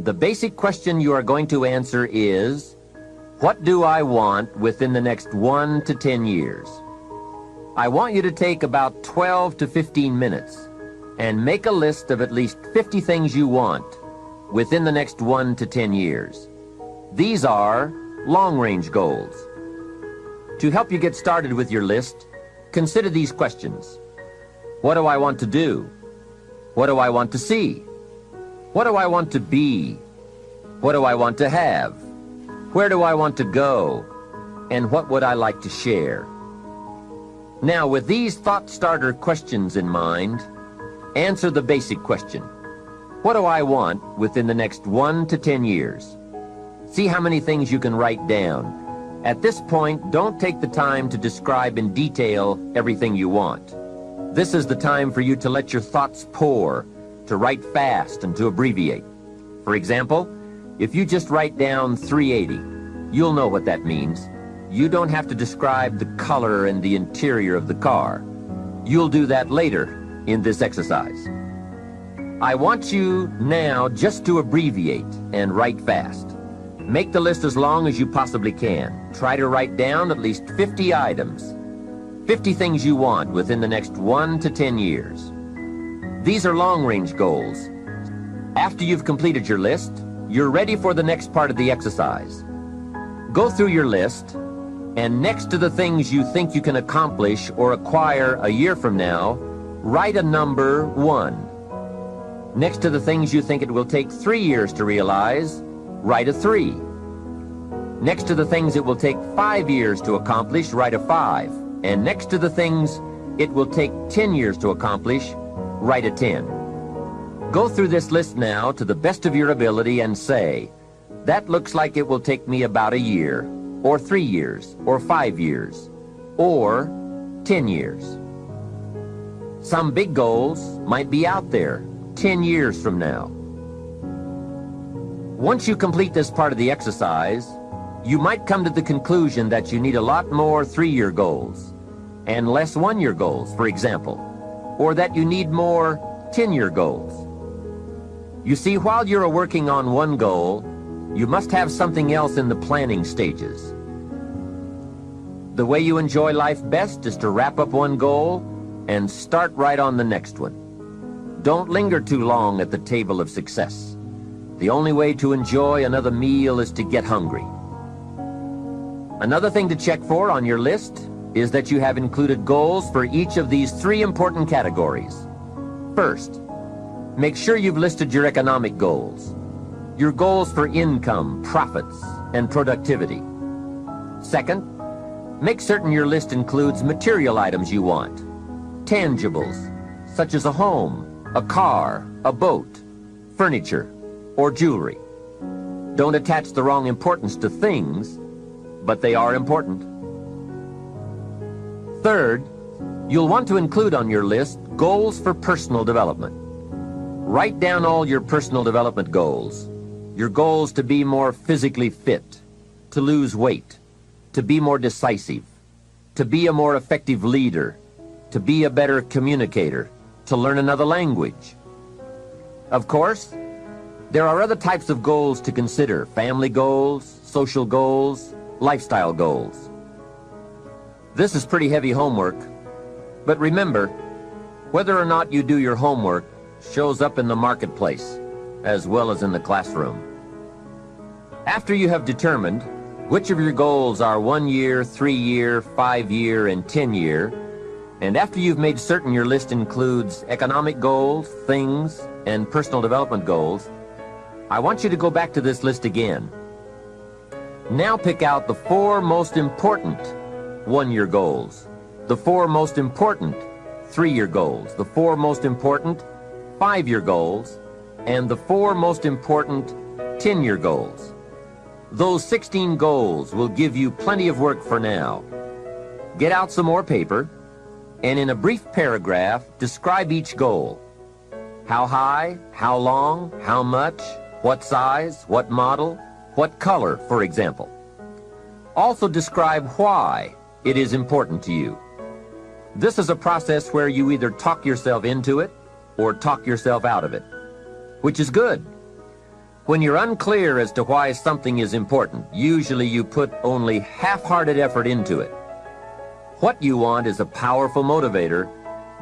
The basic question you are going to answer is, what do I want within the next 1 to 10 years? I want you to take about 12 to 15 minutes and make a list of at least 50 things you want within the next 1 to 10 years. These are long-range goals. To help you get started with your list, consider these questions. What do I want to do? What do I want to see? What do I want to be? What do I want to have? Where do I want to go? And what would I like to share? Now, with these thought-starter questions in mind, answer the basic question. What do I want within the next 1 to 10 years? See how many things you can write down. At this point, don't take the time to describe in detail everything you want. This is the time for you to let your thoughts pour, to write fast and to abbreviate. For example, if you just write down 380, you'll know what that means. You don't have to describe the color and the interior of the car. You'll do that later in this exercise. I want you now just to abbreviate and write fast. Make the list as long as you possibly can. Try to write down at least 50 items, 50 things you want within the next 1 to 10 years. These are long-range goals. After you've completed your list, you're ready for the next part of the exercise. Go through your list, and next to the things you think you can accomplish or acquire a year from now, write a number 1. Next to the things you think it will take 3 years to realize, write a 3. Next to the things it will take 5 years to accomplish, write a 5. And next to the things it will take 10 years to accomplish, write a 10. Go through this list now to the best of your ability and say, that looks like it will take me about a year, or 3 years, or 5 years, or 10 years. Some big goals might be out there 10 years from now. Once you complete this part of the exercise, you might come to the conclusion that you need a lot more 3-year goals and less 1-year goals, for example, or that you need more 10-year goals. You see, while you're working on one goal, you must have something else in the planning stages. The way you enjoy life best is to wrap up one goal and start right on the next one. Don't linger too long at the table of success. The only way to enjoy another meal is to get hungry. Another thing to check for on your list is that you have included goals for each of these 3 important categories. First, make sure you've listed your economic goals, your goals for income, profits, and productivity. Second, make certain your list includes material items you want, tangibles, such as a home, a car, a boat, furniture, or jewelry. Don't attach the wrong importance to things, but they are important. Third, you'll want to include on your list goals for personal development. Write down all your personal development goals. Your goals to be more physically fit, to lose weight, to be more decisive, to be a more effective leader, to be a better communicator, to learn another language. Of course, there are other types of goals to consider: family goals, social goals, lifestyle goals. This is pretty heavy homework, but remember, whether or not you do your homework shows up in the marketplace as well as in the classroom. After you have determined which of your goals are 1 year, 3 year, 5 year, and 10 year, and after you've made certain your list includes economic goals, things, and personal development goals, I want you to go back to this list again. Now pick out the 4 most important 1-year goals, the 4 most important 3-year goals, the 4 most important 5-year goals, and the 4 most important 10-year goals. Those 16 goals will give you plenty of work for now. Get out some more paper, and in a brief paragraph, describe each goal. How high, how long, how much, what size, what model, what color, for example. Also describe why it is important to you. This is a process where you either talk yourself into it or talk yourself out of it, which is good. When you're unclear as to why something is important, usually you put only half-hearted effort into it. What you want is a powerful motivator,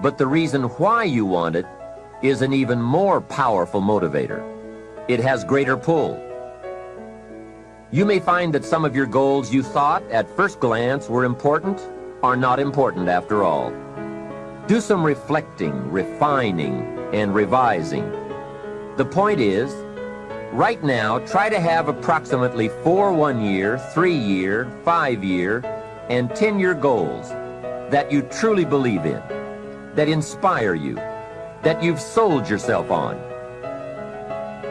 but the reason why you want it is an even more powerful motivator. It has greater pull. You may find that some of your goals you thought at first glance were important are not important after all. Do some reflecting, refining, and revising. The point is, right now, try to have approximately 4 1-year, 3-year, 5-year, and 10-year goals that you truly believe in, that inspire you, that you've sold yourself on.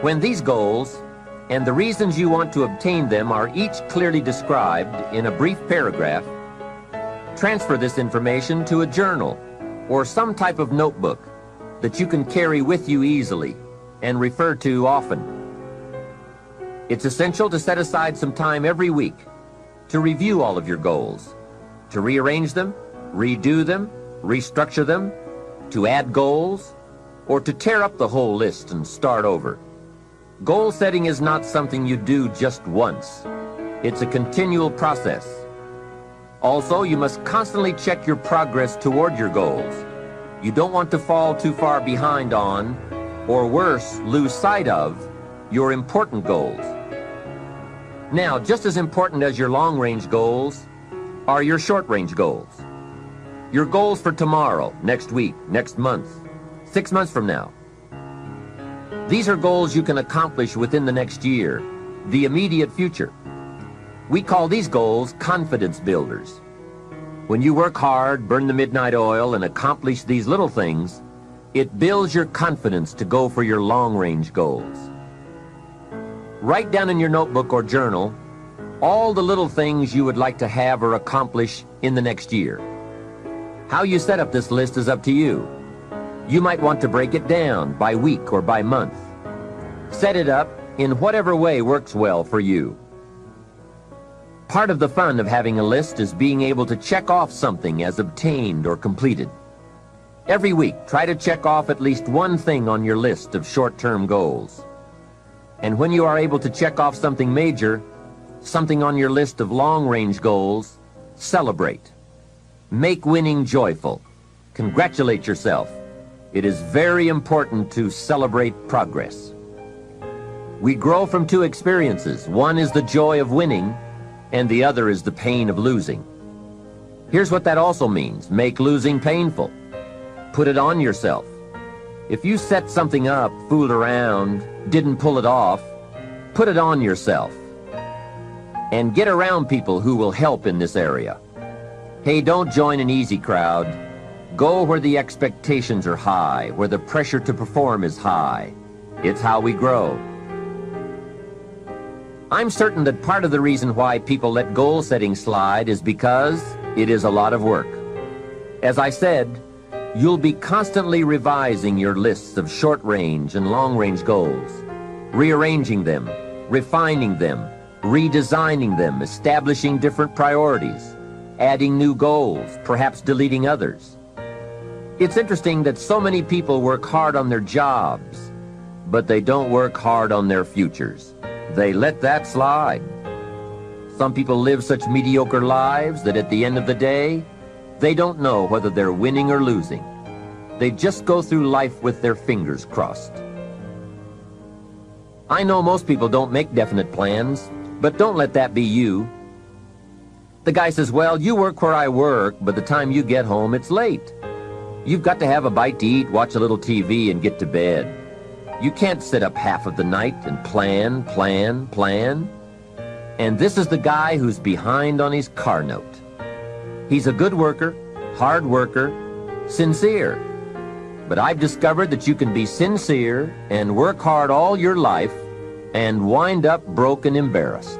When these goals and the reasons you want to obtain them are each clearly described in a brief paragraph, transfer this information to a journal or some type of notebook that you can carry with you easily and refer to often. It's essential to set aside some time every week to review all of your goals, to rearrange them, redo them, restructure them, to add goals, or to tear up the whole list and start over. Goal setting is not something you do just once. It's a continual process. Also, you must constantly check your progress toward your goals. You don't want to fall too far behind on, or worse, lose sight of, your important goals. Now, just as important as your long-range goals are your short-range goals. Your goals for tomorrow, next week, next month, 6 months from now. These are goals you can accomplish within the next year, the immediate future. We call these goals confidence builders. When you work hard, burn the midnight oil, and accomplish these little things, it builds your confidence to go for your long-range goals. Write down in your notebook or journal all the little things you would like to have or accomplish in the next year. How you set up this list is up to you. You might want to break it down by week or by month. Set it up in whatever way works well for you. Part of the fun of having a list is being able to check off something as obtained or completed. Every week, try to check off at least one thing on your list of short-term goals. And when you are able to check off something major, something on your list of long-range goals, celebrate. Make winning joyful. Congratulate yourself. It is very important to celebrate progress. We grow from two experiences. One is the joy of winning, and the other is the pain of losing. Here's what that also means. Make losing painful. Put it on yourself. If you set something up, fooled around, didn't pull it off, put it on yourself. And get around people who will help in this area. Hey, don't join an easy crowd. Go where the expectations are high, where the pressure to perform is high. It's how we grow. I'm certain that part of the reason why people let goal setting slide is because it is a lot of work. As I said, you'll be constantly revising your lists of short-range and long-range goals, rearranging them, refining them, redesigning them, establishing different priorities, adding new goals, perhaps deleting others. It's interesting that so many people work hard on their jobs, but they don't work hard on their futures. They let that slide. Some people live such mediocre lives that at the end of the day, they don't know whether they're winning or losing. They just go through life with their fingers crossed. I know most people don't make definite plans, but don't let that be you. The guy says, well, you work where I work, but the time you get home, it's late. You've got to have a bite to eat, watch a little TV, and get to bed. You can't sit up half of the night and plan. And this is the guy who's behind on his car note. He's a good worker, hard worker, sincere. But I've discovered that you can be sincere and work hard all your life and wind up broke and embarrassed.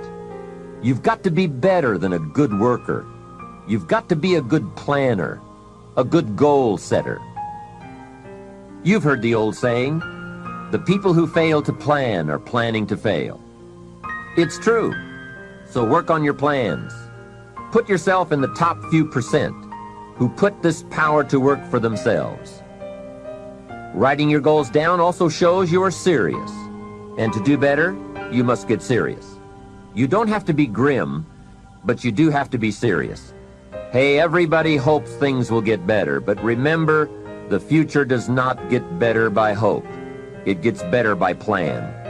You've got to be better than a good worker. You've got to be a good planner, a good goal setter. You've heard the old saying, the people who fail to plan are planning to fail. It's true. So work on your plans. Put yourself in the top few percent who put this power to work for themselves. Writing your goals down also shows you are serious. And to do better, you must get serious. You don't have to be grim, but you do have to be serious. Hey, everybody hopes things will get better, but remember, the future does not get better by hope. It gets better by plan.